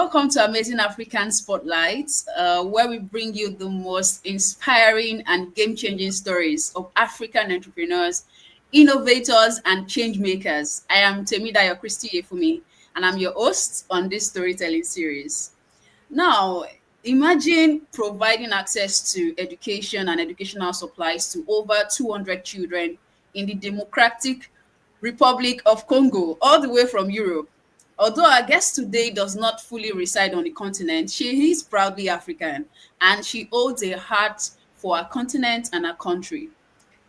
welcome to Amazing African Spotlights, where we bring you the most inspiring and game-changing stories of African entrepreneurs, innovators, and change makers. I am Temidayo Christy Efumi, and I'm your host on this storytelling series. Now, imagine providing access to education and educational supplies to over 200 children in the Democratic Republic of Congo, all the way from Europe. Although our guest today does not fully reside on the continent, she is proudly African and she holds a heart for our continent and our country.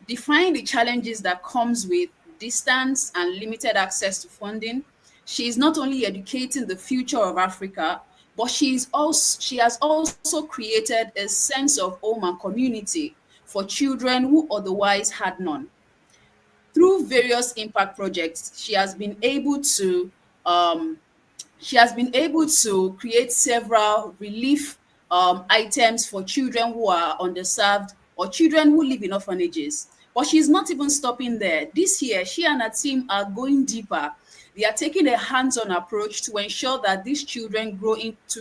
Defying the challenges that comes with distance and limited access to funding, she is not only educating the future of Africa, but she has also created a sense of home and community for children who otherwise had none. Through various impact projects, um, she has been able to create several relief items for children who are underserved or children who live in orphanages. But she's not even stopping there. This year, she and her team are going deeper. They are taking a hands-on approach to ensure that these children grow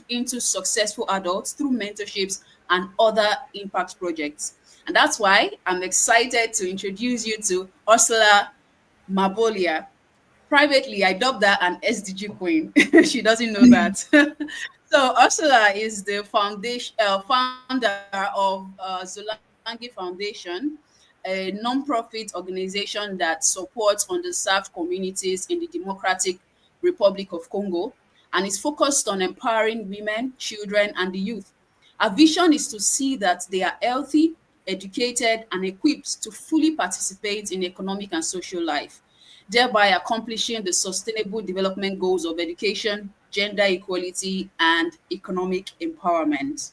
into successful adults through mentorships and other impact projects. And that's why I'm excited to introduce you to Ursula Mabolia. Privately, I dubbed her an SDG queen. She doesn't know that. So Ursula is the founder of Zolange Foundation, a non-profit organization that supports underserved communities in the Democratic Republic of Congo and is focused on empowering women, children, and the youth. Our vision is to see that they are healthy, educated, and equipped to fully participate in economic and social life, thereby accomplishing the sustainable development goals of education, gender equality, and economic empowerment.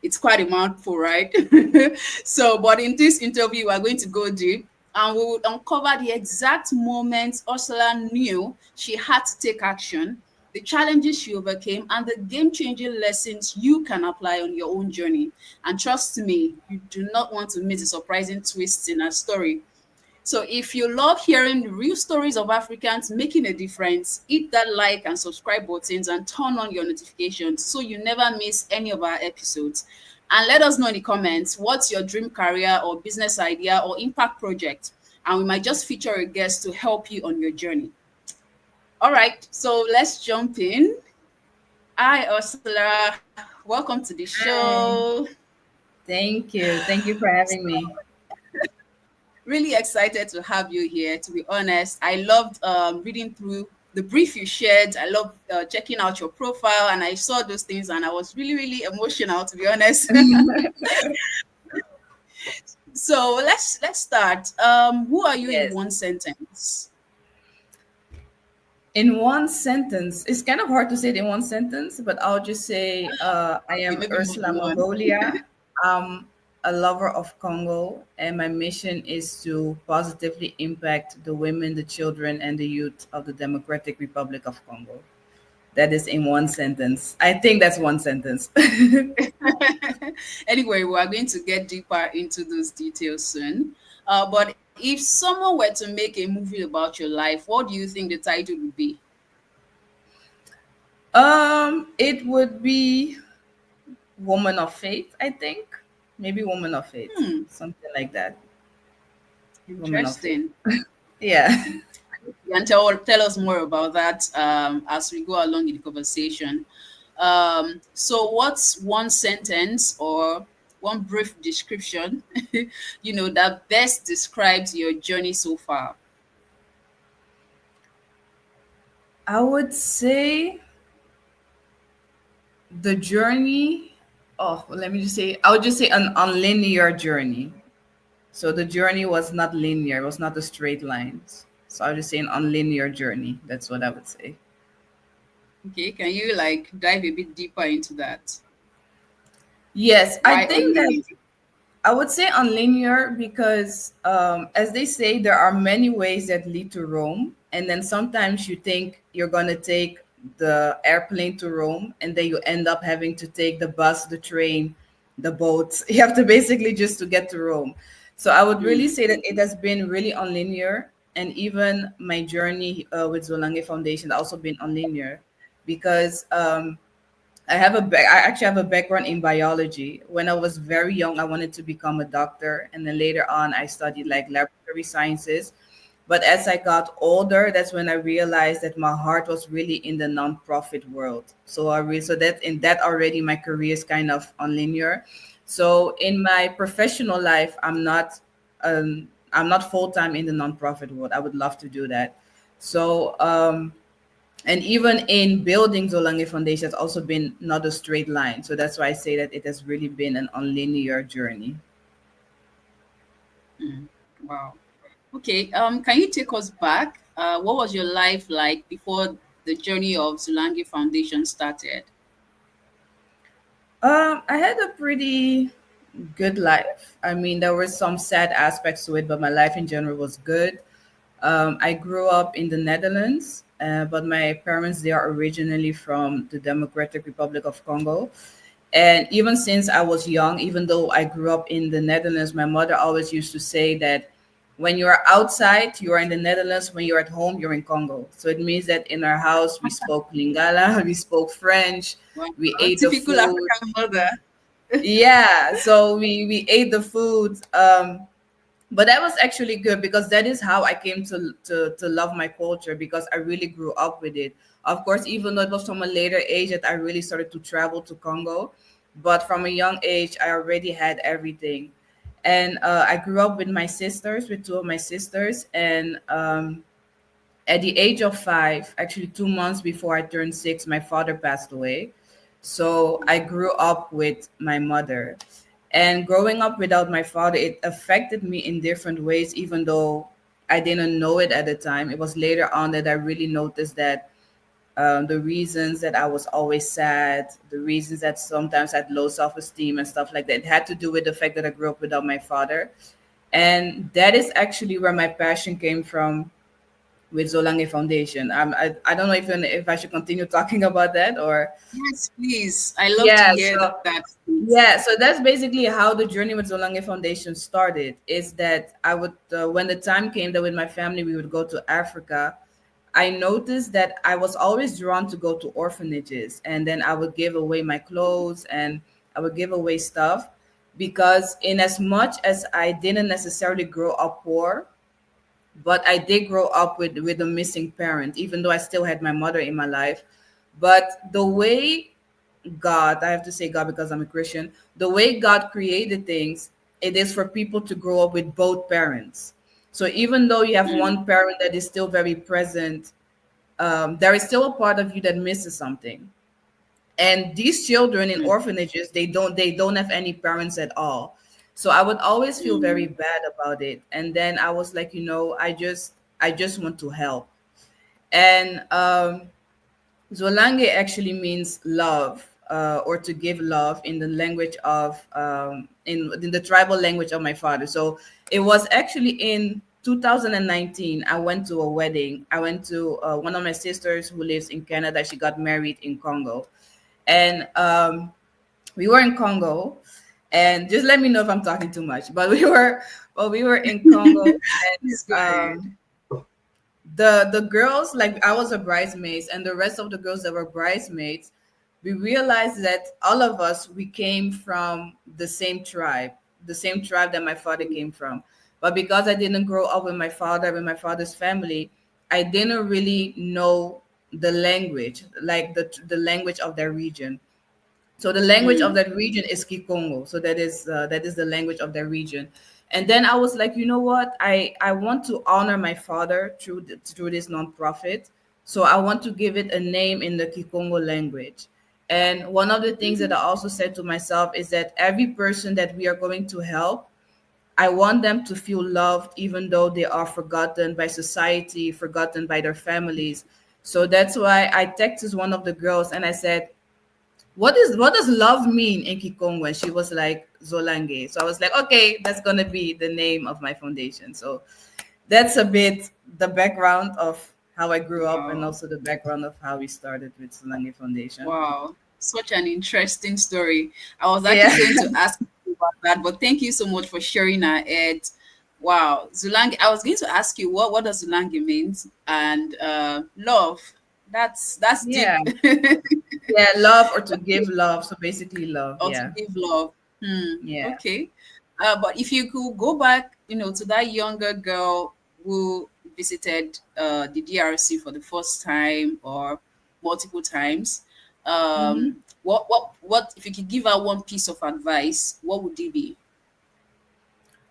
It's quite a mouthful, right? But in this interview, we're going to go deep and we will uncover the exact moments Ursula knew she had to take action, the challenges she overcame, and the game-changing lessons you can apply on your own journey. And trust me, you do not want to miss the surprising twists in her story. So if you love hearing the real stories of Africans making a difference, hit that like and subscribe buttons and turn on your notifications so you never miss any of our episodes. And let us know in the comments what's your dream career or business idea or impact project. And we might just feature a guest to help you on your journey. All right, so let's jump in. Hi, Ursula. Welcome to the Hi. show. Thank you. Thank you for having me. Really excited to have you here, to be honest. I loved reading through the brief you shared. I love checking out your profile, and I saw those things and I was really, really emotional, to be honest. So let's start. Who are you in Yes. one sentence? In one sentence, it's kind of hard to say it in one sentence, but I'll just say I Okay, am maybe more Ursula than one. Mabolia. I'm a lover of Congo, and my mission is to positively impact the women, the children, and the youth of the Democratic Republic of Congo. That is in one sentence. I think that's one sentence. Anyway, we are going to get deeper into those details soon. But if someone were to make a movie about your life, what do you think the title would be? It would be Woman of Faith, I think. Maybe Woman of Faith, Hmm, something like that. Woman of Faith. interesting. Yeah. You can tell us more about that as we go along in the conversation. So, what's one sentence or one brief description, that best describes your journey so far? I would say the journey. Oh, well, let me just say, I would just say an unlinear journey. So the journey was not linear, it was not a straight line. So I would just say an unlinear journey. That's what I would say. Okay, can you like dive a bit deeper into that? Yes, I Why think that unlinear? I would say unlinear because, as they say, there are many ways that lead to Rome. And then sometimes you think you're going to take the airplane to Rome, and then you end up having to take the bus, the train, the boat. You have to basically just to get to Rome. So I would really Hmm. say that it has been really unlinear. And even my journey with Zolange Foundation has also been unlinear because I actually have a background in biology. When I was very young, I wanted to become a doctor, and then later on, I studied like laboratory sciences. But as I got older, that's when I realized that my heart was really in the nonprofit world. So that in that already my career is kind of unlinear. So in my professional life, I'm not full time in the nonprofit world. I would love to do that. So and even in building Zolange Foundation, has also been not a straight line. So that's why I say that it has really been an unlinear journey. Mm. Wow. Okay. Can you take us back? What was your life like before the journey of Zolange Foundation started? I had a pretty good life. I mean, there were some sad aspects to it, but my life in general was good. I grew up in the Netherlands, but my parents they are originally from the Democratic Republic of Congo. And even since I was young, even though I grew up in the Netherlands, my mother always used to say that when you are outside, you are in the Netherlands. When you're at home, you're in Congo. So it means that in our house, we spoke Lingala, we spoke French, Wow. we ate the Typical food. African mother. Yeah, so we ate the food. But that was actually good because that is how I came to love my culture because I really grew up with it. Of course, even though it was from a later age that I really started to travel to Congo, but from a young age I already had everything. And I grew up with my sisters, with two of my sisters, and at the age of 5, actually 2 months before I turned 6, my father passed away. So I grew up with my mother. And growing up without my father, it affected me in different ways, even though I didn't know it at the time. It was later on that I really noticed that the reasons that I was always sad, the reasons that sometimes I had low self esteem and stuff like that, it had to do with the fact that I grew up without my father. And that is actually where my passion came from with Zolange Foundation. I don't know if I should continue talking about that or Yes, please. I love to yeah. hear So that. yeah, so that's basically how the journey with Zolange Foundation started. Is that I would when the time came that with my family we would go to Africa. I noticed that I was always drawn to go to orphanages, and then I would give away my clothes and I would give away stuff because in as much as I didn't necessarily grow up poor, but I did grow up with a missing parent, even though I still had my mother in my life. But the way God, I have to say God because I'm a Christian, the way God created things, it is for people to grow up with both parents. So even though you have Mm, one parent that is still very present, there is still a part of you that misses something. And these children in mm, orphanages, they don't have any parents at all. So I would always feel very mm, bad about it. And then I was like, I just want to help. And Zolange actually means love, or to give love in the language of in the tribal language of my father. So it was actually in 2019. I went to a wedding. I went to one of my sisters who lives in Canada. She got married in Congo, and we were in Congo. And just let me know if I'm talking too much. But we were in Congo, please go and ahead. the girls, like I was a bridesmaid and the rest of the girls that were bridesmaids, we realized that all of us we came from the same tribe that my father came from. But because I didn't grow up with my father's family, I didn't really know the language, like the language of their region. So the language of Mm, that region is Kikongo. So that is the language of that region. And then I was like, you know what? I want to honor my father through this nonprofit. So I want to give it a name in the Kikongo language. And one of the things that I also said to myself is that every person that we are going to help, I want them to feel loved, even though they are forgotten by society, forgotten by their families. So that's why I texted one of the girls and I said, what does love mean in Kikongo? And she was like Zolange. So I was like, okay, that's gonna be the name of my foundation. So that's a bit the background of how I grew up and wow. also the background of how we started with Zolange Foundation. Wow. Such an interesting story. I was Yeah. actually going to ask you about that, but thank you so much for sharing that. It wow. Zulangi, I was going to ask you what does Zulangi means? And love. That's deep. Yeah. Yeah, love or to give love. So basically love. Or to Yeah. give love. Yeah. Okay. But if you could go back, to that younger girl who visited the DRC for the first time or multiple times, Hmm. what if you could give her one piece of advice, what would it be?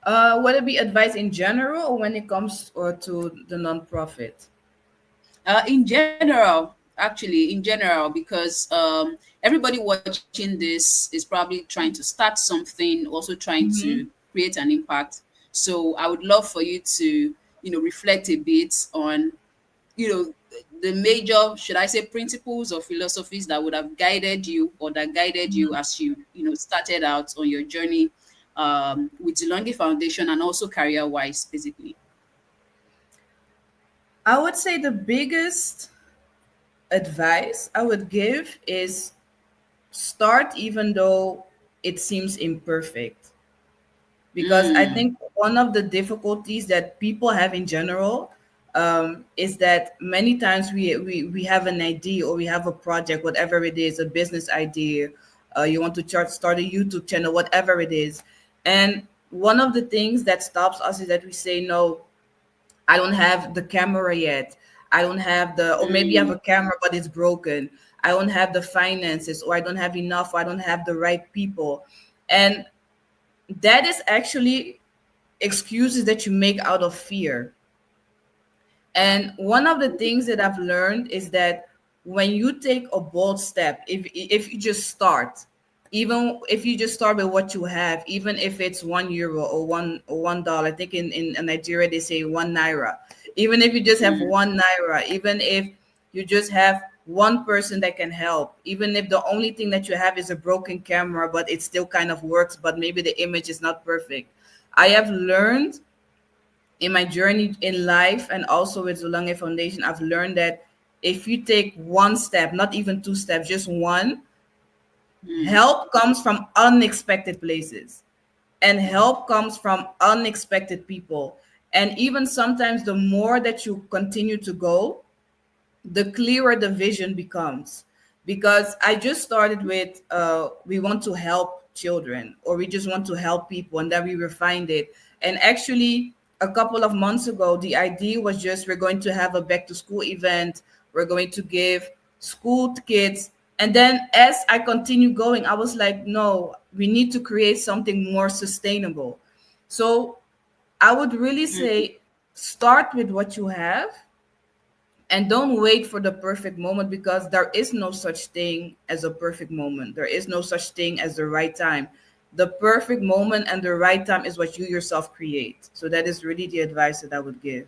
Would it be advice in general or when it comes or to the nonprofit? In general, actually, in general, because everybody watching this is probably trying to start something, also trying to Hmm. create an impact. So I would love for you to, reflect a bit on, the major, should I say, principles or philosophies that would have guided you or that guided you as you, started out on your journey with Zolange Foundation and also career wise, basically. I would say the biggest advice I would give is start even though it seems imperfect. Because I Mm, think one of the difficulties that people have in general is that many times we have an idea or we have a project, whatever it is, a business idea, you want to start a YouTube channel, whatever it is. And one of the things that stops us is that we say, no, I don't have the camera yet. I don't have the, or maybe I have mm, a camera, but it's broken. I don't have the finances, or I don't have enough, or I don't have the right people. And that is actually excuses that you make out of fear. And one of the things that I've learned is that when you take a bold step, if you just start, even if you just start with what you have, even if it's €1 or $1, I think in Nigeria they say one naira. Even if you just have mm, one naira, even if you just have one person that can help, even if the only thing that you have is a broken camera, but it still kind of works, but maybe the image is not perfect. I have learned in my journey in life and also with Zolange Foundation, I've learned that if you take one step, not even two steps, just one, mm. help comes from unexpected places and help comes from unexpected people. And even sometimes the more that you continue to go, the clearer the vision becomes. Because I just started with we want to help children or we just want to help people, and then we refined it. And actually a couple of months ago the idea was just we're going to have a back to school event, we're going to give school kids. And then as I continue going, I was like, no, we need to create something more sustainable. So I would really say start with what you have and don't wait for the perfect moment, because there is no such thing as a perfect moment. There is no such thing as the right time. The perfect moment and the right time is what you yourself create. So that is really the advice that I would give.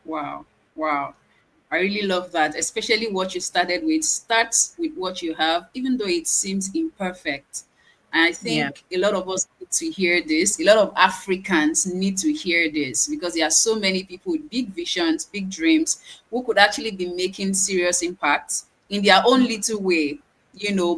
Wow. Wow. I really love that, especially what you started with. Start with what you have, even though it seems imperfect. And I Yeah. think a lot of us need to hear this. A lot of Africans need to hear this because there are so many people with big visions, big dreams, who could actually be making serious impacts in their own little way,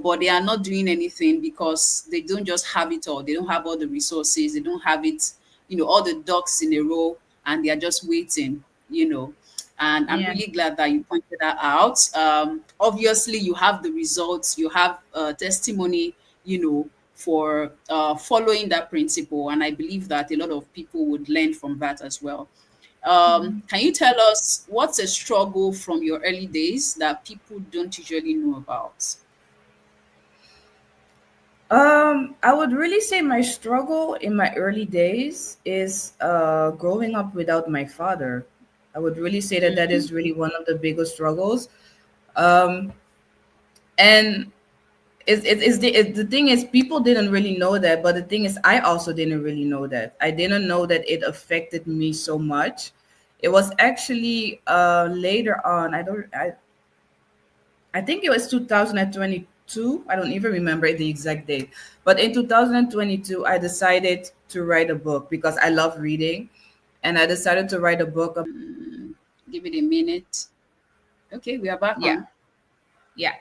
but they are not doing anything because they don't just have it all. They don't have all the resources. They don't have it, all the ducks in a row, and they are just waiting, you know and I'm Yeah. really glad that you pointed that out. Obviously, you have the results, you have testimony, for following that principle, and I believe that a lot of people would learn from that as well. Can you tell us what's a struggle from your early days that people don't usually know about? I would really say my struggle in my early days is growing up without my father. I would really say that that Mm, is really one of the biggest struggles. Um, and the thing is people didn't really know that, but the thing is I also didn't really know that. I didn't know that it affected me so much. It was actually later on. I think it was 2022. I don't even remember the exact date, but in 2022 I decided to write a book because I love reading, and I decided to write a book. give it a minute. Okay, we are back Yeah, on. yeah.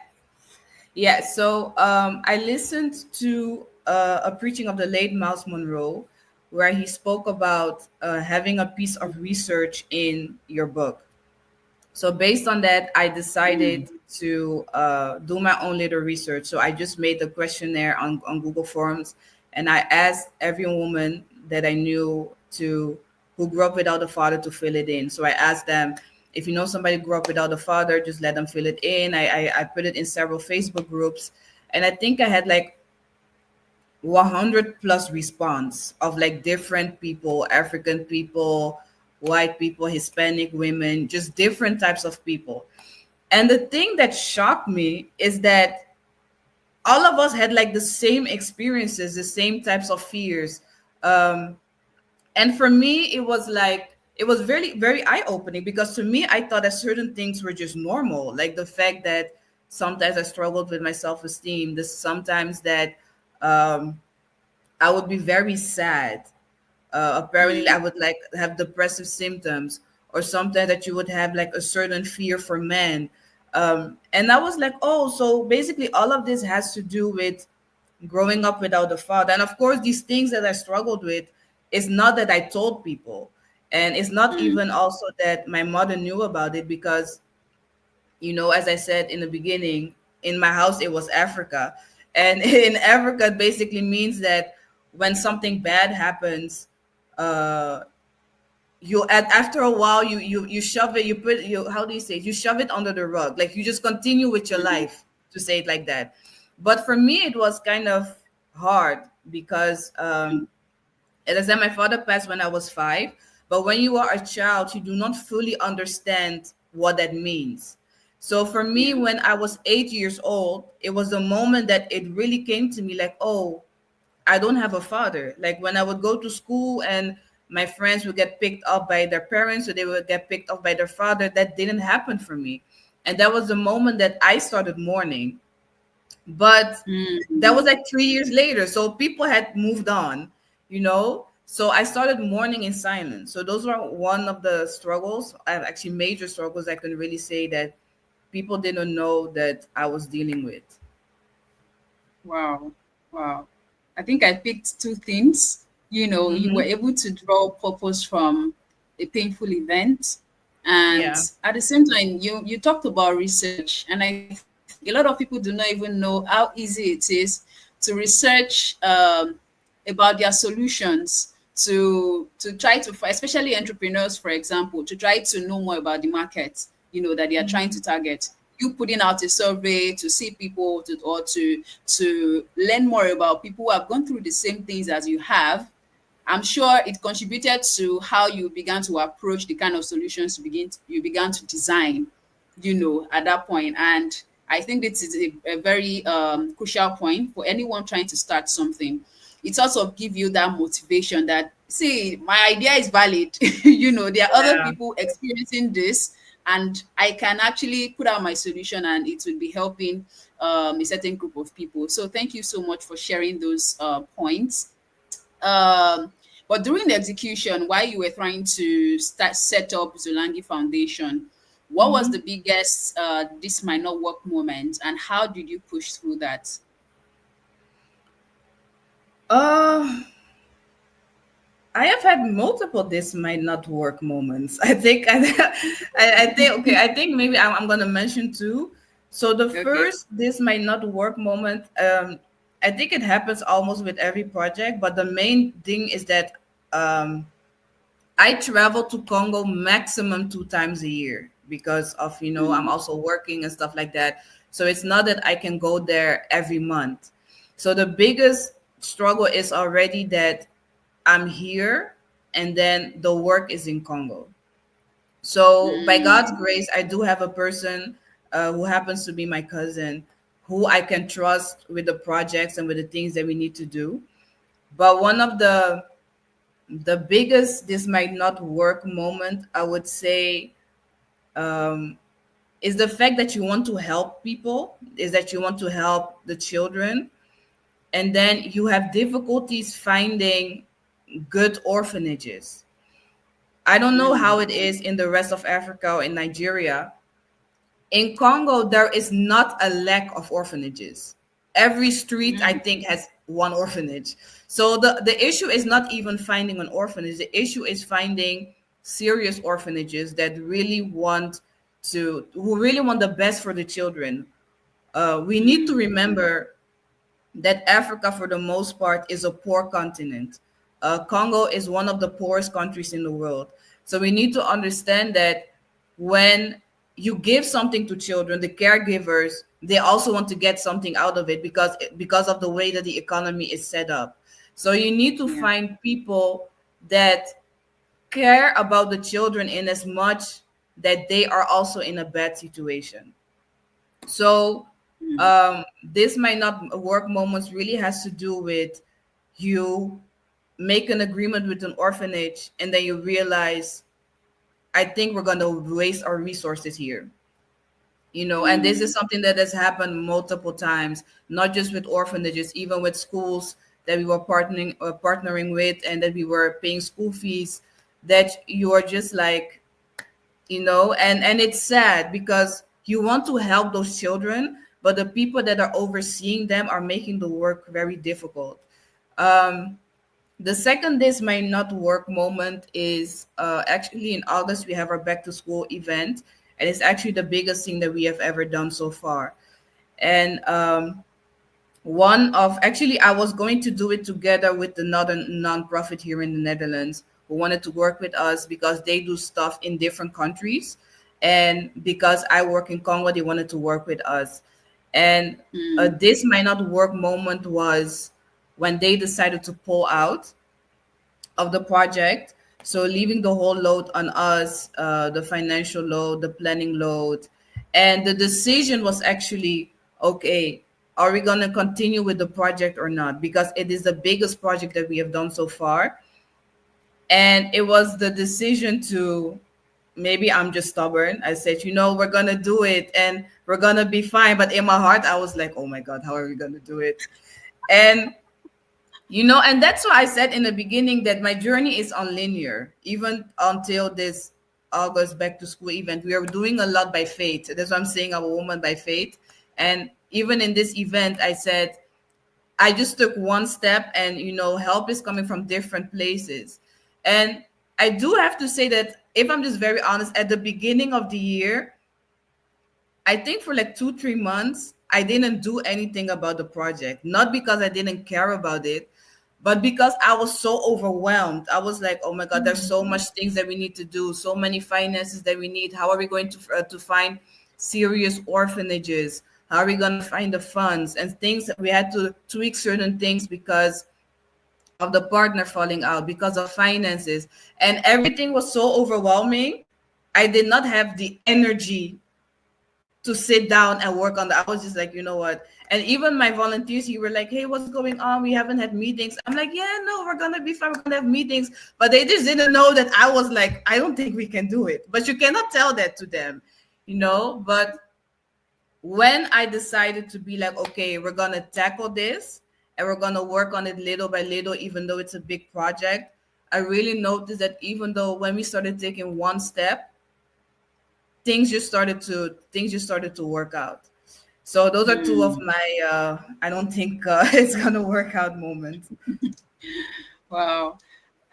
Yeah, so I listened to a preaching of the late Miles Monroe, where he spoke about having a piece of research in your book. So based on that, I decided Mm, to do my own little research. So I just made a questionnaire on Google Forms, and I asked every woman that I knew to who grew up without a father to fill it in. So I asked them, if you know somebody grew up without a father, just let them fill it in. I put it in several Facebook groups, and I think I had like 100 plus response of like different people, African people, white people, Hispanic women, just different types of people. And the thing that shocked me is that all of us had like the same experiences, the same types of fears. Um, and for me, it was like, it was very, very eye opening, because to me, I thought that certain things were just normal. Like the fact that sometimes I struggled with my self esteem, this sometimes that um, I would be very sad. Apparently, I mm, would like have depressive symptoms, or sometimes that you would have like a certain fear for men. And I was like, oh, so basically, all of this has to do with growing up without a father. And of course, these things that I struggled with, is not that I told people. And it's not mm, even also that my mother knew about it, because as I said in the beginning, in my house it was Africa. And in Africa it basically means that when something bad happens, uh after a while you shove it, you put you how do you say it? You shove it under the rug. Like you just continue with your mm, life, to say it like that. But for me it was kind of hard, because as I said, my father passed when I was 5. But when you are a child, you do not fully understand what that means. So for me, yeah. when I was 8 years old, it was the moment that it really came to me like, oh, I don't have a father. Like when I would go to school and my friends would get picked up by their parents, or they would get picked up by their father, that didn't happen for me. And that was the moment that I started mourning. But that was Mm, like 3 years later. So people had moved on, So I started mourning in silence. So those were one of the struggles, actually major struggles, I can really say that people didn't know that I was dealing with. wow. Wow. I think I picked two things. You were Mm-hmm. able to draw purpose from a painful event. And Yeah. at the same time, you talked about research. And I think a lot of people do not even know how easy it is to research about their solutions, to try to find, especially entrepreneurs, for example, to try to know more about the market, that they are trying Mm-hmm. to target. You putting out a survey to see people to learn more about people who have gone through the same things as you have. I'm sure it contributed to how you began to approach the kind of solutions you began to design, at that point. And I think this is a very crucial point for anyone trying to start something. It sort of give you that motivation that, see, my idea is valid. There are other Yeah. people experiencing this, and I can actually put out my solution and it will be helping a certain group of people. So thank you so much for sharing those points. But during the execution, while you were trying to set up Zolange Foundation, what was Mm-hmm. the biggest this might not work moment, and how did you push through that? Uh, I have had multiple this might not work moments. I think I think okay, I think maybe I'm gonna mention two. So the Okay. first this might not work moment, I think it happens almost with every project, but the main thing is that um I travel to Congo maximum 2 times a year, because of I'm Mm, also working and stuff like that. So it's not that I can go there every month. So the biggest struggle is already that I'm here, and then the work is in Congo. So by God's mm, grace, I do have a person who happens to be my cousin, who I can trust with the projects and with the things that we need to do. But one of the biggest this might not work moment, I would say, um, is the fact that you want to help people, is that you want to help the children, and then you have difficulties finding good orphanages. I don't know how mm, it is in the rest of Africa or in Nigeria. In Congo, there is not a lack of orphanages. Every street, I mm, think, has one orphanage. So the issue is not even finding an orphanage. The issue is finding serious orphanages that really want to who really want the best for the children. We need to Mm, remember that Africa, for the most part, is a poor continent. Congo is one of the poorest countries in the world. So we need to understand that when you give something to children, the caregivers, they also want to get something out of it because of the way that the economy is set up. So you need to yeah. find people that care about the children in as much that they are also in a bad situation. So Mm, this might not work moments really has to do with you make an agreement with an orphanage and then you realize, I think we're going to waste our resources here. And this is mm, something that has happened multiple times, not just with orphanages, even with schools that we were partnering with and that we were paying school fees, that you are just like, and it's sad because you want to help those children, but the people that are overseeing them are making the work very difficult. um, the second this might not work moment is actually in August we have our back to school event, and it's actually the biggest thing that we have ever done so far. And one of actually I was going to do it together with another nonprofit here in the Netherlands who wanted to work with us because they do stuff in different countries, and because I work in Congo they wanted to work with us. And mm, this might not work moment was when they decided to pull out of the project. So leaving the whole load on us, the financial load, the planning load. And the decision was actually, okay, are we going to continue with the project or not? Because it is the biggest project that we have done so far. And it was the decision to, maybe I'm just stubborn. I said, we're going to do it and we're going to be fine. But in my heart, I was like, oh my God, how are we going to do it? And and that's why I said in the beginning that my journey is unlinear, even until this August back to school event. We are doing a lot by faith. That's why I'm saying I'm a woman by faith. And even in this event, I said, I just took one step, and, help is coming from different places. And I do have to say that, if I'm just very honest, at the beginning of the year, I think for like 2, 3 months, I didn't do anything about the project. Not because I didn't care about it, but because I was so overwhelmed. I was like, oh my God, there's so mm, much things that we need to do, so many finances that we need. How are we going to find serious orphanages? How are we going to find the funds and things that we had to tweak certain things because of the partner falling out, because of finances, and everything was so overwhelming. I did not have the energy to sit down and work on that. I was just like, you know what? And even my volunteers, you were like, hey, what's going on? We haven't had meetings. I'm like, yeah, no, we're gonna be fine. We're gonna have meetings. But they just didn't know that I was like, I don't think we can do it. But you cannot tell that to them. But when I decided to be like, okay, we're gonna tackle this and we're gonna work on it little by little, even though it's a big project, I really noticed that even though when we started taking one step, things just started to work out. So those are two of mm. my I don't think it's gonna work out moments. Wow.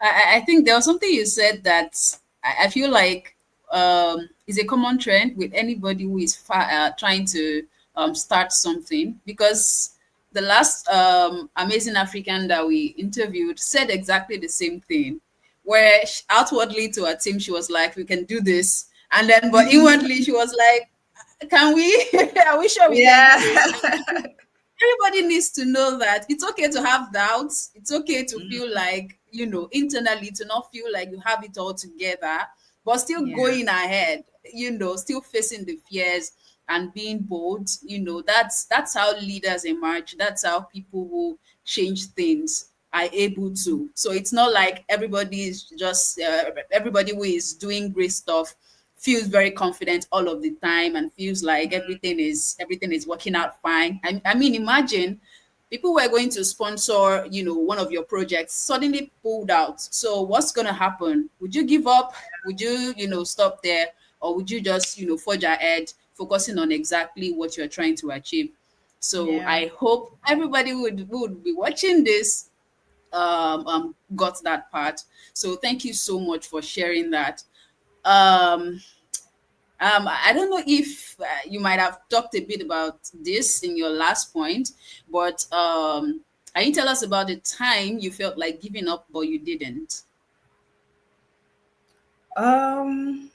I think there was something you said that I feel like is a common trend with anybody who is trying to start something, because the last amazing African that we interviewed said exactly the same thing, where outwardly to her team she was like, we can do this, and then but inwardly she was like, can we are we sure we can do this? Yeah. Everybody needs to know that it's okay to have doubts. It's okay to feel Mhm. like, internally to not feel like you have it all together, but still Yeah. going ahead, still facing the fears and being bold. That's how leaders emerge. That's how people who change things are able to. So it's not like everybody is just everybody who is doing great stuff feels very confident all of the time and feels like everything is working out fine. I mean, imagine people were going to sponsor, one of your projects, suddenly pulled out. So what's going to happen? Would you give up? Would you, stop there? Or would you just, forge ahead, focusing on exactly what you're trying to achieve? So Yeah. I hope everybody would be watching this got that part. So thank you so much for sharing that. Um I don't know if you might have talked a bit about this in your last point, but can you tell us about the time you felt like giving up but you didn't? Um,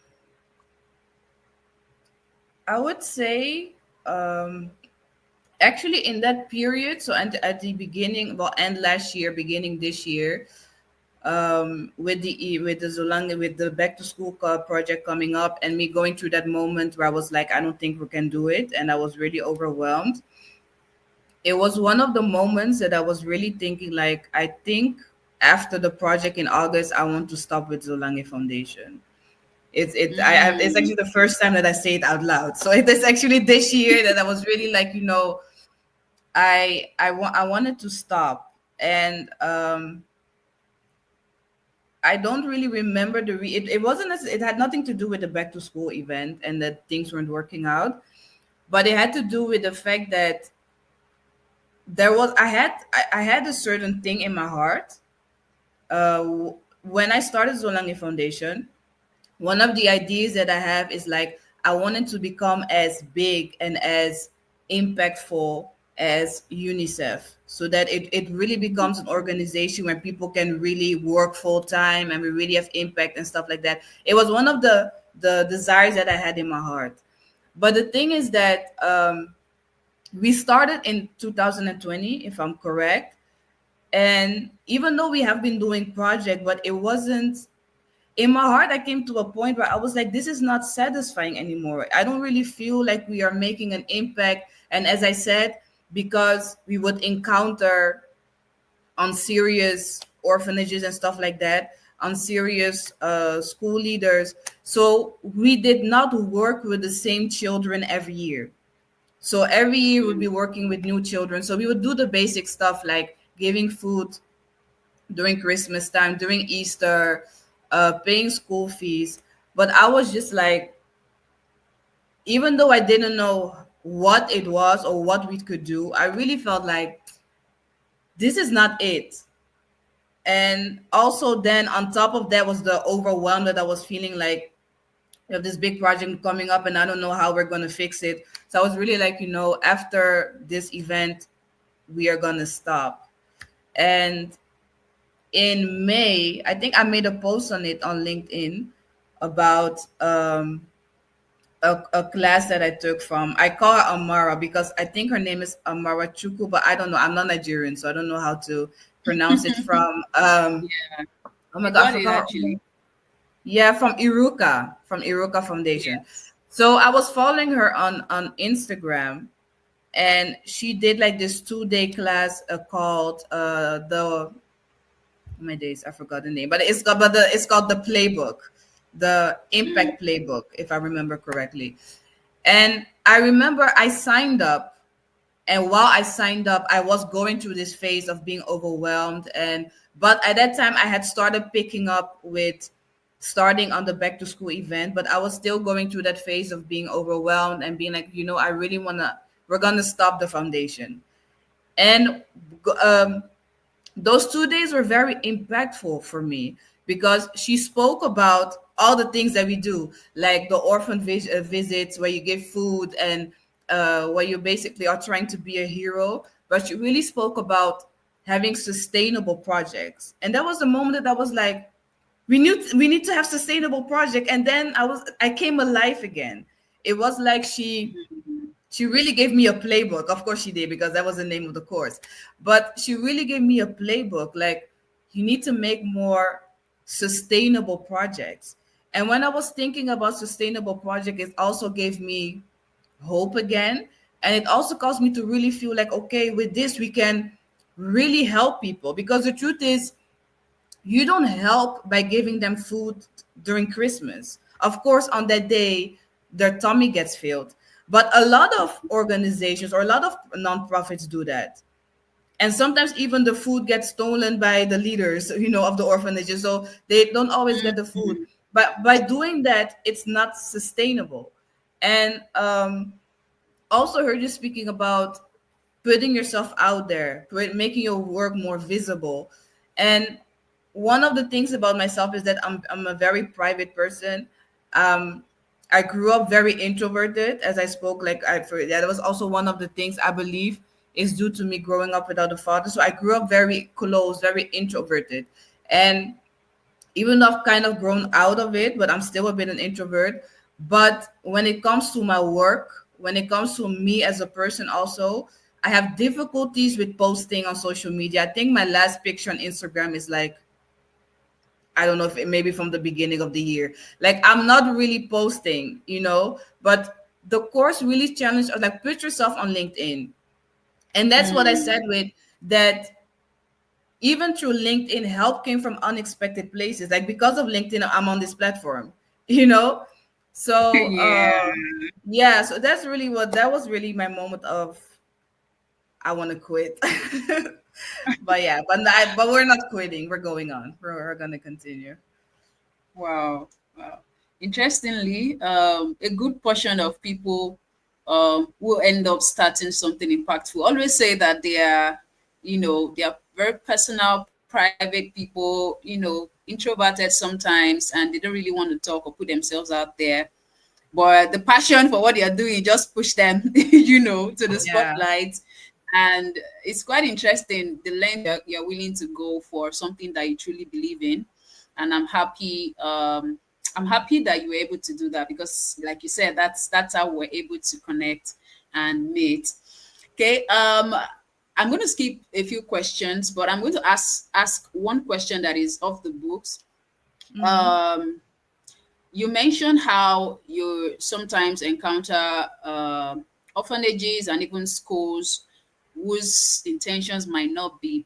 I would say, um, actually in that period, so at the beginning, well, end last year, beginning this year, with the Zolange, with the back to school project coming up, and me going through that moment where I was like, I don't think we can do it, and I was really overwhelmed. It was one of the moments that I was really thinking, like, I think after the project in August, I want to stop with Zolange Foundation. It's Mm, actually the first time that I say it out loud. So it is actually this year that I was really like, I wanted to stop, and I don't really remember it wasn't it had nothing to do with the back to school event and that things weren't working out, but it had to do with the fact that I had a certain thing in my heart when I started Zolange Foundation. One of the ideas that I have is like I wanted to become as big and as impactful as UNICEF, so that it really becomes an organization where people can really work full time and we really have impact and stuff like that. It was one of the desires that I had in my heart. But the thing is that we started in 2020, if I'm correct. And even though we have been doing project, but it wasn't, in my heart, I came to a point where I was like, this is not satisfying anymore. I don't really feel like we are making an impact. And as I said, because we would encounter on serious orphanages and stuff like that, on serious school leaders. So we did not work with the same children every year. So every year we'd be working with new children. So we would do the basic stuff like giving food during Christmas time, during Easter, paying school fees. But I was just like, even though I didn't know what it was or what we could do, I really felt like this is not it. And also, then on top of that was the overwhelm that I was feeling like we have this big project coming up and I don't know how we're going to fix it. So I was really like, after this event, we are going to stop. And in May, I think I made a post on it on LinkedIn about a class that I took from, I call her Amara because I think her name is Amara Chuku, but I don't know. I'm not Nigerian, so I don't know how to pronounce it from, yeah, oh my I God, I got it forgot her name. actually. Yeah, from Iruka Foundation. Yes. So I was following her on Instagram, and she did like this 2 day class called the my days, I forgot the name, but it's called the playbook, the Mm, impact playbook, if I remember correctly. And I remember I signed up, and while I signed up, I was going through this phase of being overwhelmed. And but at that time, I had started picking up with starting on the back to school event, but I was still going through that phase of being overwhelmed and being like, I really wanna. We're gonna stop the foundation, and um, those 2 days were very impactful for me because she spoke about all the things that we do, like the orphan visits where you give food and where you basically are trying to be a hero. But she really spoke about having sustainable projects, and that was the moment that I was like, we need to have sustainable project. And then I came alive again. It was like she really gave me a playbook. Of course she did, because that was the name of the course. But she really gave me a playbook. Like, you need to make more sustainable projects. And when I was thinking about sustainable project, it also gave me hope again. And it also caused me to really feel like, okay, with this, we can really help people. Because the truth is, you don't help by giving them food during Christmas. Of course, on that day, their tummy gets filled. But a lot of organizations or a lot of nonprofits do that. And sometimes even the food gets stolen by the leaders, of the orphanages. So they don't always get the food. But by doing that, it's not sustainable. And also heard you speaking about putting yourself out there, making your work more visible. And one of the things about myself is that I'm a very private person. Um, I grew up very introverted, as I spoke. Like that was also one of the things I believe is due to me growing up without a father. So I grew up very close, very introverted, and even though I've kind of grown out of it, but I'm still a bit an introvert. But when it comes to my work, when it comes to me as a person, also, I have difficulties with posting on social media. I think my last picture on Instagram is like, I don't know if it maybe from the beginning of the year. Like I'm not really posting, but the course really challenged us, like put yourself on LinkedIn. And that's what I said Mm. with that. Even through LinkedIn, help came from unexpected places. Like because of LinkedIn, I'm on this platform, you know? So Yeah. yeah, so that was really my moment of I want to quit. But yeah, but we're not quitting. We're going on. We're gonna continue. Wow. Wow. Interestingly, a good portion of people will end up starting something impactful. Always say that they are very personal, private people, introverted sometimes, and they don't really want to talk or put themselves out there. But the passion for what they are doing just push them, to the Yeah. spotlight. And it's quite interesting the length you're willing to go for something that you truly believe in. And I'm happy that you were able to do that because, like you said, that's how we're able to connect and meet. Okay. I'm going to skip a few questions, but I'm going to ask one question that is off the books. Mm-hmm. Um, you mentioned how you sometimes encounter orphanages and even schools whose intentions might not be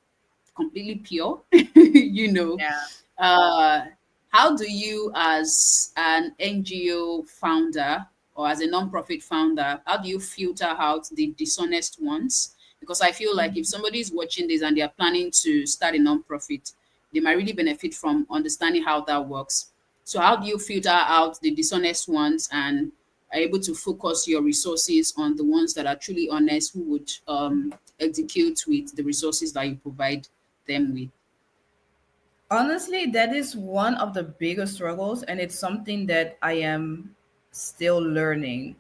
completely pure. you know Yeah. uh, how do you, as an NGO founder or as a nonprofit founder, how do you filter out the dishonest ones? Because I feel like if somebody is watching this and they are planning to start a nonprofit, they might really benefit from understanding how that works. So, how do you filter out the dishonest ones and are able to focus your resources on the ones that are truly honest, who would execute with the resources that you provide them with? Honestly, that is one of the biggest struggles, and it's something that I am still learning.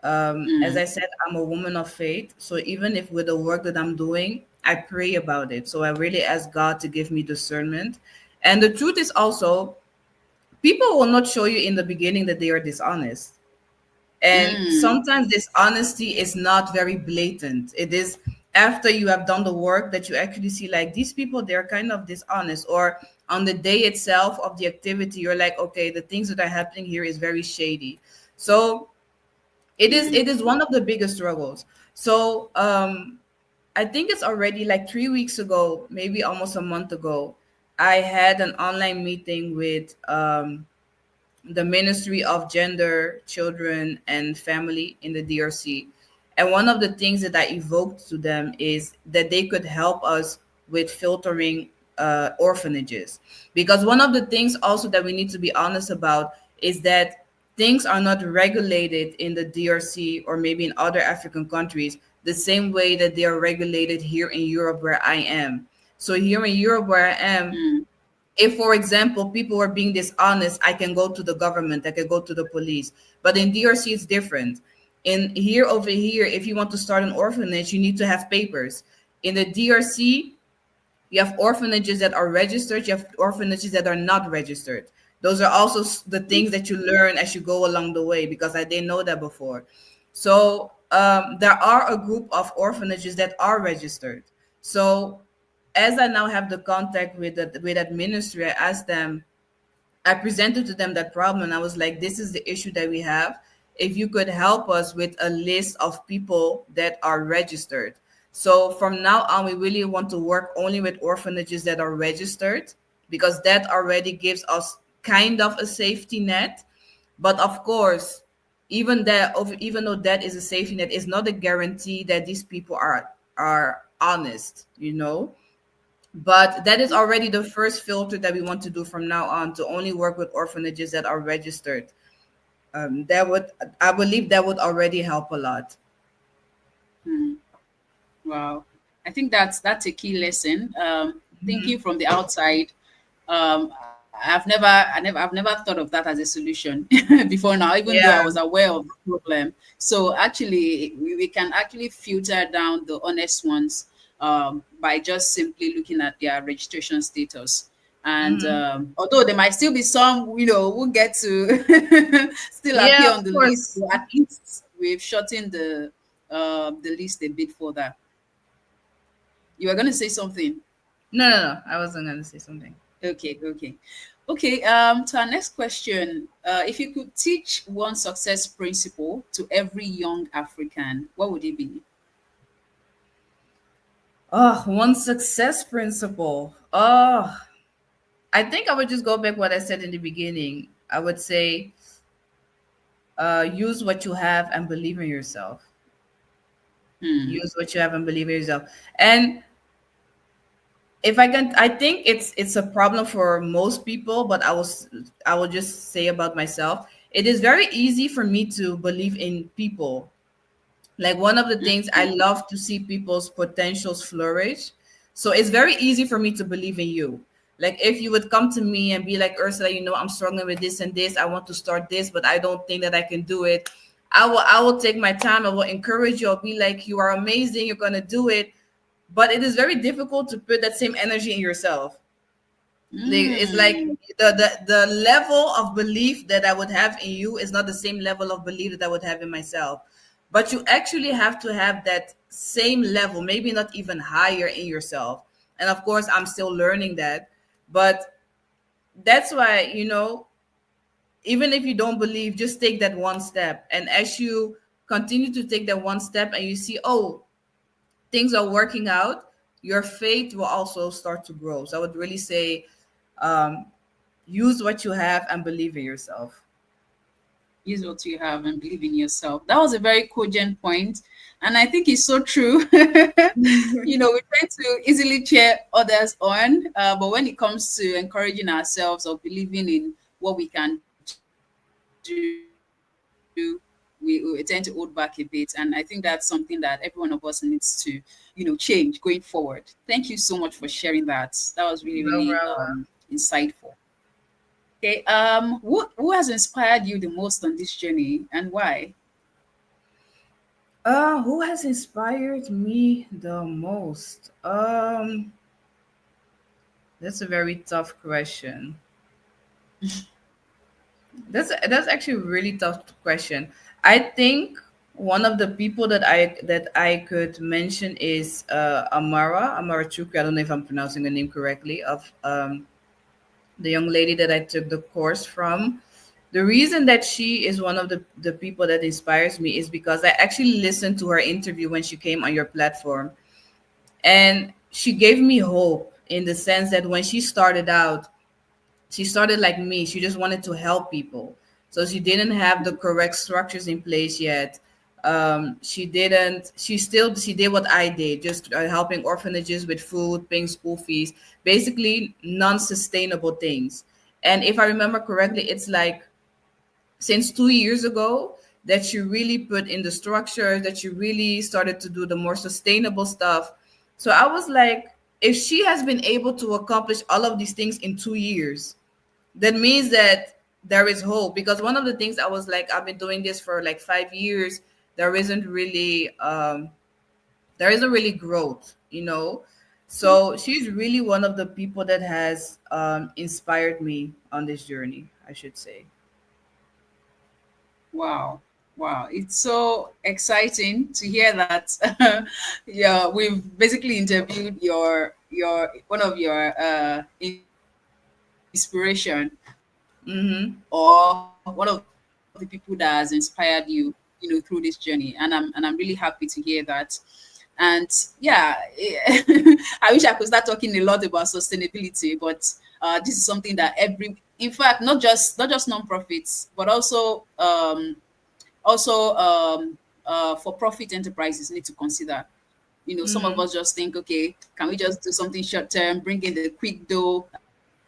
As Mm, I said, I'm a woman of faith. So even if with the work that I'm doing, I pray about it. So I really ask God to give me discernment. And the truth is also, people will not show you in the beginning that they are dishonest. And mm, sometimes this honesty is not very blatant. It is after you have done the work that you actually see like these people, they're kind of dishonest. Or on the day itself of the activity, you're like, okay, the things that are happening here is very shady. So mm, it is one of the biggest struggles. So I think it's already like 3 weeks ago, maybe almost a month ago, I had an online meeting with the Ministry of Gender, Children, and Family in the DRC. And one of the things that I evoked to them is that they could help us with filtering orphanages. Because one of the things also that we need to be honest about is that things are not regulated in the DRC or maybe in other African countries the same way that they are regulated here in Europe where I am. So here in Europe where I am, mm, if for example people were being dishonest, I can go to the government, I can go to the police. But in DRC it's different. In here, over here, if you want to start an orphanage, you need to have papers. In the DRC, you have orphanages that are registered, you have orphanages that are not registered. Those are also the things that you learn as you go along the way, because I didn't know that before. So there are a group of orphanages that are registered. So as I now have the contact with that ministry, I asked them, I presented to them that problem, and I was like, this is the issue that we have. If you could help us with a list of people that are registered. So from now on, we really want to work only with orphanages that are registered, because that already gives us kind of a safety net. But of course, even though that is a safety net, it's not a guarantee that these people are honest, but that is already the first filter that we want to do from now on, to only work with orphanages that are registered. That would, I believe, that would already help a lot. mm. Wow. I think that's a key lesson. Thinking Mhm. from the outside, I've never thought of that as a solution before now, even though I Yeah. was aware of the problem. So actually, we can actually filter down the honest ones by just simply looking at their registration status. And Hmm. although there might still be some, who get to still Yeah, appear of on the list, course. but at least we've shortened the list a bit further. You were going to say something. No, no, no. I wasn't gonna say something. Okay, okay. Okay, to our next question. If you could teach one success principle to every young African, what would it be? Oh, one success principle. Oh, I think I would just go back what I said in the beginning. I would say, use what you have and believe in yourself. Hmm. Use what you have and believe in yourself. And if I can, I think it's a problem for most people, but I will just say about myself. It is very easy for me to believe in people. Like one of the things I love to see people's potentials flourish. So it's very easy for me to believe in you. Like if you would come to me and be like, Ursula, I'm struggling with this and this. I want to start this, but I don't think that I can do it. I will take my time. I will encourage you. I'll be like, you are amazing. You're gonna do it. But it is very difficult to put that same energy in yourself. It's like Mm. the level of belief that I would have in you is not the same level of belief that I would have in myself. But you actually have to have that same level, maybe not even higher in yourself. And of course, I'm still learning that. But that's why, even if you don't believe, just take that one step. And as you continue to take that one step and you see, oh, things are working out, your faith will also start to grow. So I would really say, um, use what you have and believe in yourself. Use what you have and believe in yourself. That was a very cogent point, and I think it's so true. We tend to easily cheer others on, but when it comes to encouraging ourselves or believing in what we can do, we tend to hold back a bit. And I think that's something that every one of us needs to change going forward. Thank you so much for sharing that. That was really, really No problem. insightful. Okay. Who has inspired you the most on this journey and why? Who has inspired me the most? That's a very tough question. That's actually a really tough question. I think one of the people that I could mention is Amara Chukwu. I don't know if I'm pronouncing the name correctly, of the young lady that I took the course from. The reason that she is one of the people that inspires me is because I actually listened to her interview when she came on your platform. And she gave me hope in the sense that when she started out, she started like me. She just wanted to help people. So she didn't have the correct structures in place yet. She didn't, she did what I did, just helping orphanages with food, paying school fees, basically non sustainable things. And if I remember correctly, it's like since 2 years ago that you really put in the structure, that you really started to do the more sustainable stuff. So I was like, if she has been able to accomplish all of these things in 2 years, that means that there is hope. Because one of the things I was like, I've been doing this for like 5 years, there isn't really growth. So she's really one of the people that has inspired me on this journey, I should say. Wow. Wow. It's so exciting to hear that. Yeah, we've basically interviewed your one of your inspiration or one of the people that has inspired you, through this journey. And I'm really happy to hear that. And yeah, I wish I could start talking a lot about sustainability, but this is something that in fact, not just non-profits, but also for-profit enterprises need to consider. Some of Mm-hmm. us just think, okay, can we just do something short term, bring in the quick dough?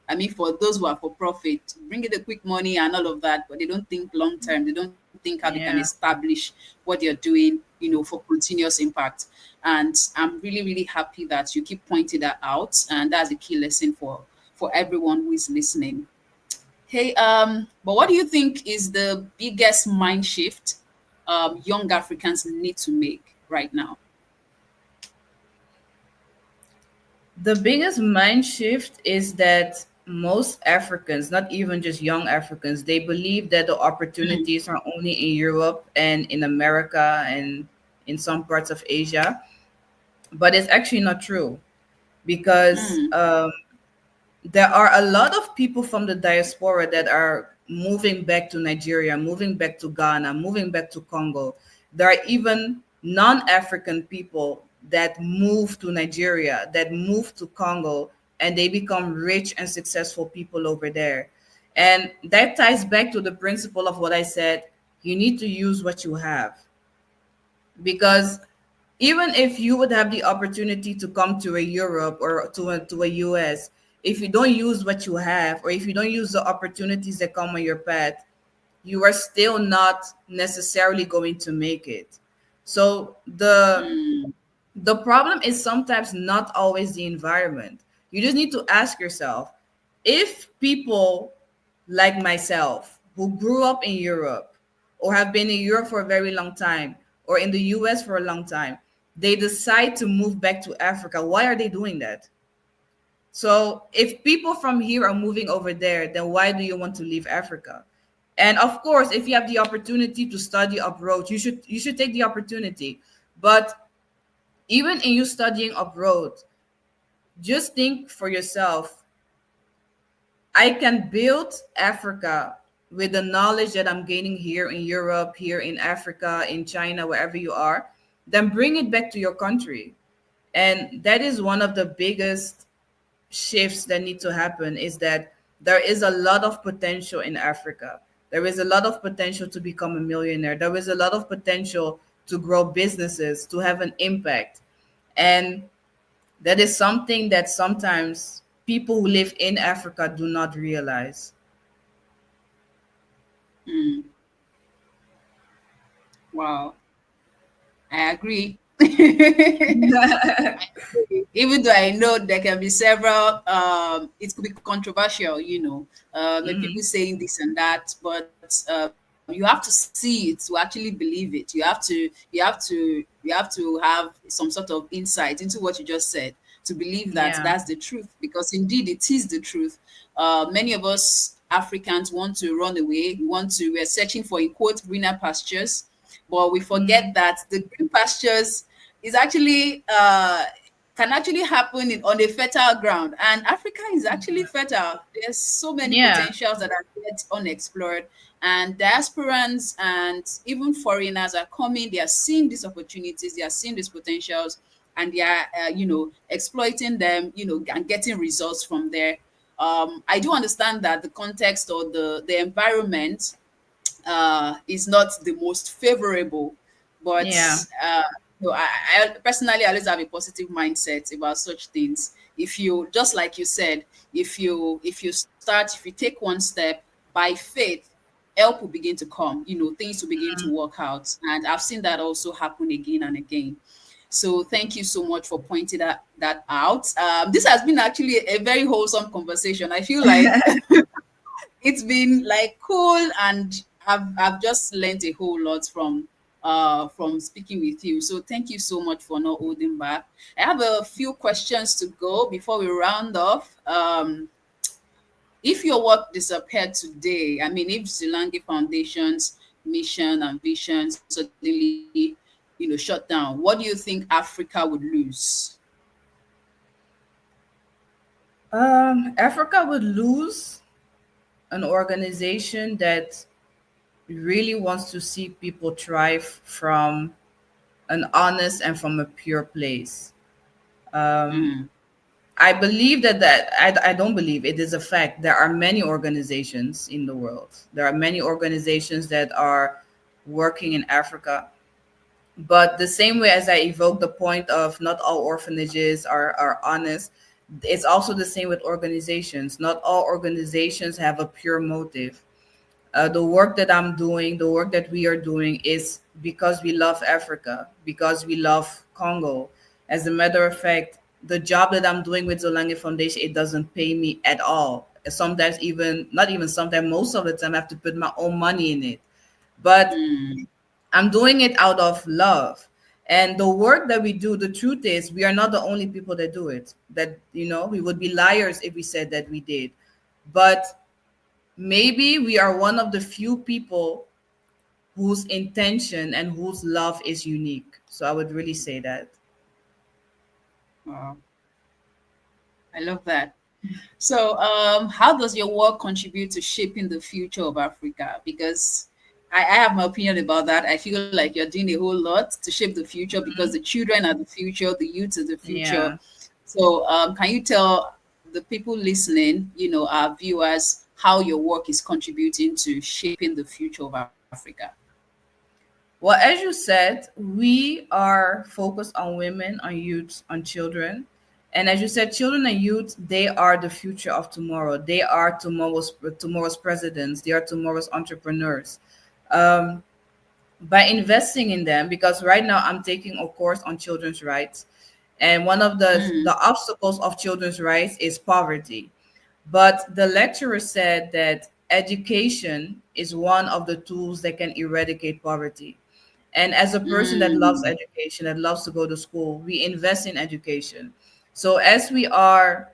I mean, for those who are for profit, bring in the quick money and all of that, but they don't think long term. They don't think how they can Yeah. establish what they're doing, for continuous impact. And I'm really, really happy that you keep pointing that out, and that's a key lesson for everyone who is listening. Hey, but what do you think is the biggest mind shift young Africans need to make right now? The biggest mind shift is that most Africans, not even just young Africans, they believe that the Mm, opportunities are only in Europe and in America and in some parts of Asia. But it's actually not true because mm, there are a lot of people from the diaspora that are moving back to Nigeria, moving back to Ghana, moving back to Congo. There are even non-African people that move to Nigeria, that move to Congo, and they become rich and successful people over there. And that ties back to the principle of what I said. You need to use what you have, because even if you would have the opportunity to come to a Europe or to a US, if you don't use what you have, or if you don't use the opportunities that come on your path, you are still not necessarily going to make it. So mm, the problem is sometimes not always the environment. You just need to ask yourself, if people like myself who grew up in Europe or have been in Europe for a very long time or in the US for a long time, they decide to move back to Africa, why are they doing that? So if people from here are moving over there, then why do you want to leave Africa? And of course, if you have the opportunity to study abroad, you should take the opportunity. But even in you studying abroad, just think for yourself, I can build Africa with the knowledge that I'm gaining here in Europe, here in Africa, in China, wherever you are, then bring it back to your country. And that is one of the biggest shifts that need to happen, is that there is a lot of potential in Africa. There is a lot of potential to become a millionaire. There is a lot of potential to grow businesses, to have an impact. And that is something that sometimes people who live in Africa do not realize. mm. Wow, I agree. Even though I know there can be several, it could be controversial, maybe people Mhm. saying this and that, but you have to see it to actually believe it. You have to have some sort of insight into what you just said to believe that Yeah. that's the truth, because indeed it is the truth. Many of us Africans want to run away. We're searching for, in quote, greener pastures, but we forget Mhm. that the green pastures is actually can actually happen on a fertile ground, and Africa is actually fertile. There's so many Yeah. potentials that are yet unexplored, and diasporans and even foreigners are coming. They are seeing these opportunities, they are seeing these potentials, and they are exploiting them, and getting results from there. I do understand that the context or the environment is not the most favorable. But Yeah. uh, I personally always have a positive mindset about such things. If you, just like you said, if you take one step by faith, help will begin to come. Things will begin to work out, and I've seen that also happen again and again. So thank you so much for pointing that out. This has been actually a very wholesome conversation. I feel like it's been like cool, and I've just learned a whole lot from speaking with you. So thank you so much for not holding back. I have a few questions to go before we round off. If your work disappeared today, I mean, if Zolange Foundation's mission and vision suddenly, shut down, what do you think Africa would lose? Africa would lose an organization that really wants to see people thrive from an honest and from a pure place. Um, Mm, I believe that I don't believe it is a fact. There are many organizations in the world. There are many organizations that are working in Africa. But the same way as I evoked the point of not all orphanages are honest, it's also the same with organizations. Not all organizations have a pure motive. The work that I'm doing, the work that we are doing is because we love Africa, because we love Congo. As a matter of fact, the job that I'm doing with Zolange Foundation, it doesn't pay me at all. Sometimes even not even sometimes, most of the time I have to put my own money in it. But Mm, I'm doing it out of love. And the work that we do, the truth is, we are not the only people that do it. That, we would be liars if we said that we did. But maybe we are one of the few people whose intention and whose love is unique. So I would really say that. wow, I love that. So, how does your work contribute to shaping the future of Africa? Because I have my opinion about that. I feel like you're doing a whole lot to shape the future because the children are the future, the youth are the future. Yeah. So, can you tell the people listening, our viewers, how your work is contributing to shaping the future of Africa? Well, as you said, we are focused on women, on youth, on children. And as you said, children and youth, they are the future of tomorrow. They are tomorrow's presidents. They are tomorrow's entrepreneurs. Um, by investing in them, because right now I'm taking a course on children's rights, and one of the Mm, obstacles of children's rights is poverty. But the lecturer said that education is one of the tools that can eradicate poverty. And as a person that loves mm, education, that loves to go to school, we invest in education. So as we are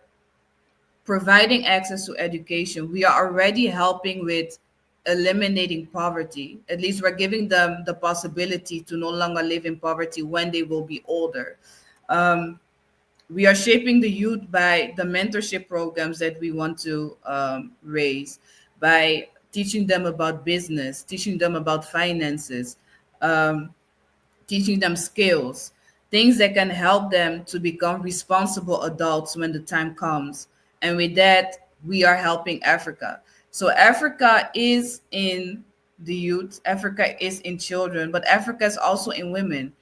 providing access to education, we are already helping with eliminating poverty. At least we're giving them the possibility to no longer live in poverty when they will be older. Um, we are shaping the youth by the mentorship programs that we want to raise, by teaching them about business, teaching them about finances, um, teaching them skills, things that can help them to become responsible adults when the time comes. And with that, we are helping Africa. So Africa is in the youth, Africa is in children, but Africa is also in women,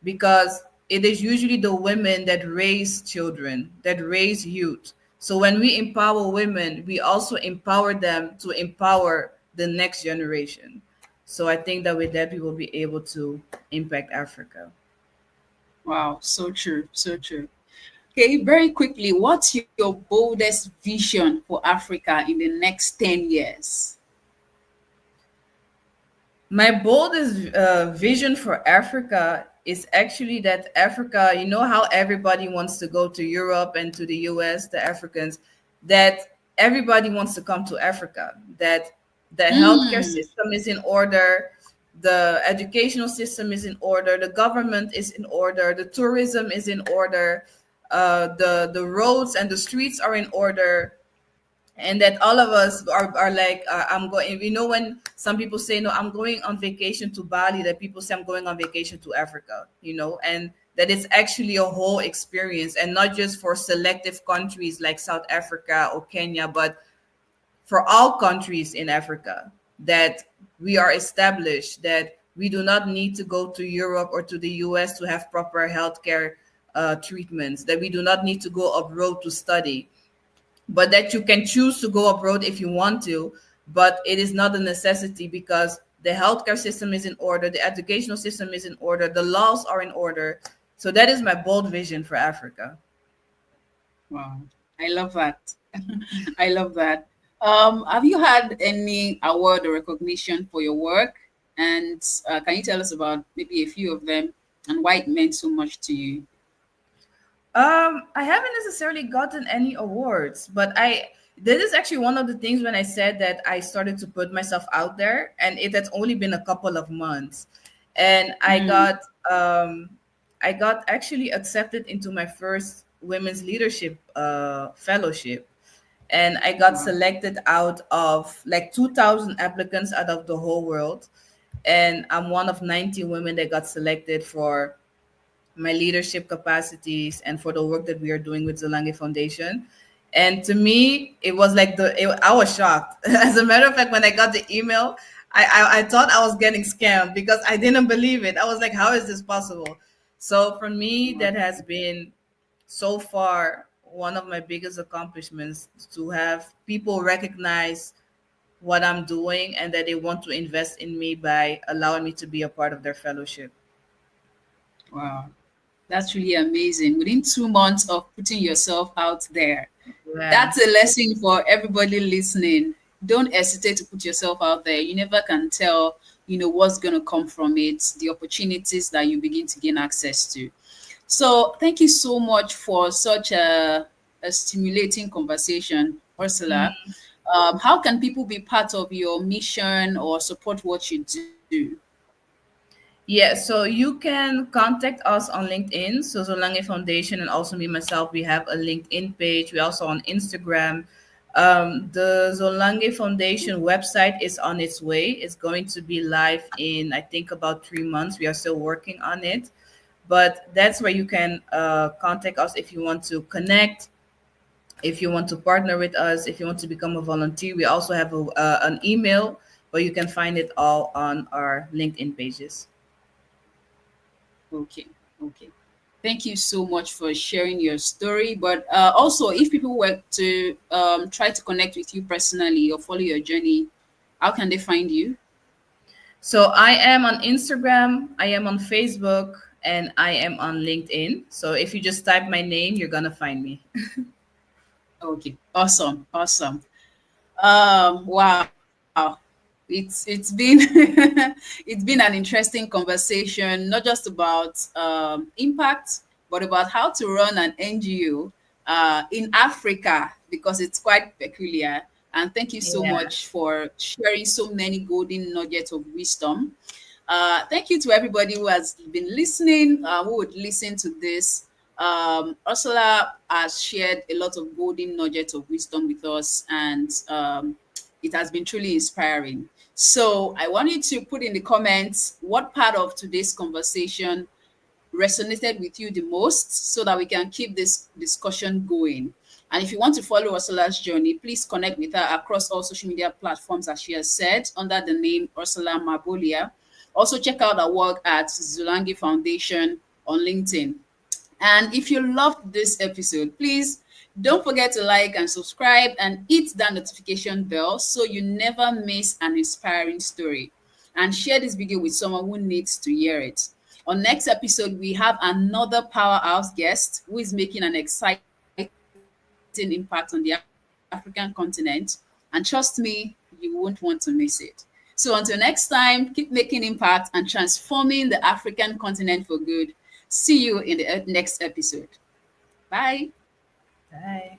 because it is usually the women that raise children, that raise youth. So when we empower women, we also empower them to empower the next generation. So I think that with that, we will be able to impact Africa. wow, so true, so true. Okay, very quickly, what's your boldest vision for Africa in the next 10 years? My boldest vision for Africa is actually that Africa, you know how everybody wants to go to Europe and to the US, the Africans, that everybody wants to come to Africa, that the healthcare Mm, system is in order, the educational system is in order, the government is in order, the tourism is in order, the roads and the streets are in order, and that all of us are like, I'm going, when some people say, no, I'm going on vacation to Bali, that people say I'm going on vacation to Africa, and that it's actually a whole experience, and not just for selective countries like South Africa or Kenya, but for all countries in Africa, that we are established, that we do not need to go to Europe or to the US to have proper healthcare treatments, that we do not need to go abroad to study, but that you can choose to go abroad if you want to, but it is not a necessity, because the healthcare system is in order, the educational system is in order, the laws are in order. So that is my bold vision for Africa. wow, I love that. I love that. Have you had any award or recognition for your work? And can you tell us about maybe a few of them and why it meant so much to you? I haven't necessarily gotten any awards, but this is actually one of the things when I said that I started to put myself out there, and it has only been a couple of months, and Mm, I got actually accepted into my first women's leadership fellowship, and I got wow, selected out of like 2,000 applicants out of the whole world, and I'm one of 90 women that got selected for my leadership capacities and for the work that we are doing with Zolange Foundation. And to me, it was like I was shocked. As a matter of fact, when I got the email, I thought I was getting scammed because I didn't believe it. I was like, how is this possible? So for me, wow, that has been so far one of my biggest accomplishments, to have people recognize what I'm doing and that they want to invest in me by allowing me to be a part of their fellowship. wow. That's really amazing. Within 2 months of putting yourself out there, Yeah. That's a lesson for everybody listening. Don't hesitate to put yourself out there. You never can tell, what's going to come from it, the opportunities that you begin to gain access to. So, thank you so much for such a stimulating conversation, Ursula. How can people be part of your mission or support what you do? Yeah, so you can contact us on LinkedIn. So Zolange Foundation and also me myself, we have a LinkedIn page. We also on Instagram. The Zolange Foundation website is on its way. It's going to be live in I think about 3 months. We are still working on it, but that's where you can contact us if you want to connect, if you want to partner with us, if you want to become a volunteer. We also have an email, but you can find it all on our LinkedIn pages. Okay, okay. Thank you so much for sharing your story. But also, if people were to try to connect with you personally or follow your journey, how can they find you? So I am on Instagram, I am on Facebook, and I am on LinkedIn. So if you just type my name, you're gonna find me. Okay, awesome, awesome. Wow, it's been it's been an interesting conversation, not just about impact, but about how to run an NGO in Africa because it's quite peculiar. And thank you so Yeah. much for sharing so many golden nuggets of wisdom. Thank you to everybody who has been listening, who would listen to this. Ursula has shared a lot of golden nuggets of wisdom with us, and it has been truly inspiring. So, I want you to put in the comments what part of today's conversation resonated with you the most so that we can keep this discussion going. And if you want to follow Ursula's journey, please connect with her across all social media platforms, as she has said, under the name Ursula Mabolia. Also, check out our work at Zolange Foundation on LinkedIn. And if you loved this episode, please don't forget to like and subscribe and hit that notification bell so you never miss an inspiring story. And share this video with someone who needs to hear it. On next episode, we have another powerhouse guest who is making an exciting impact on the African continent. And trust me, you won't want to miss it. So until next time, keep making impact and transforming the African continent for good. See you in the next episode. Bye. Bye.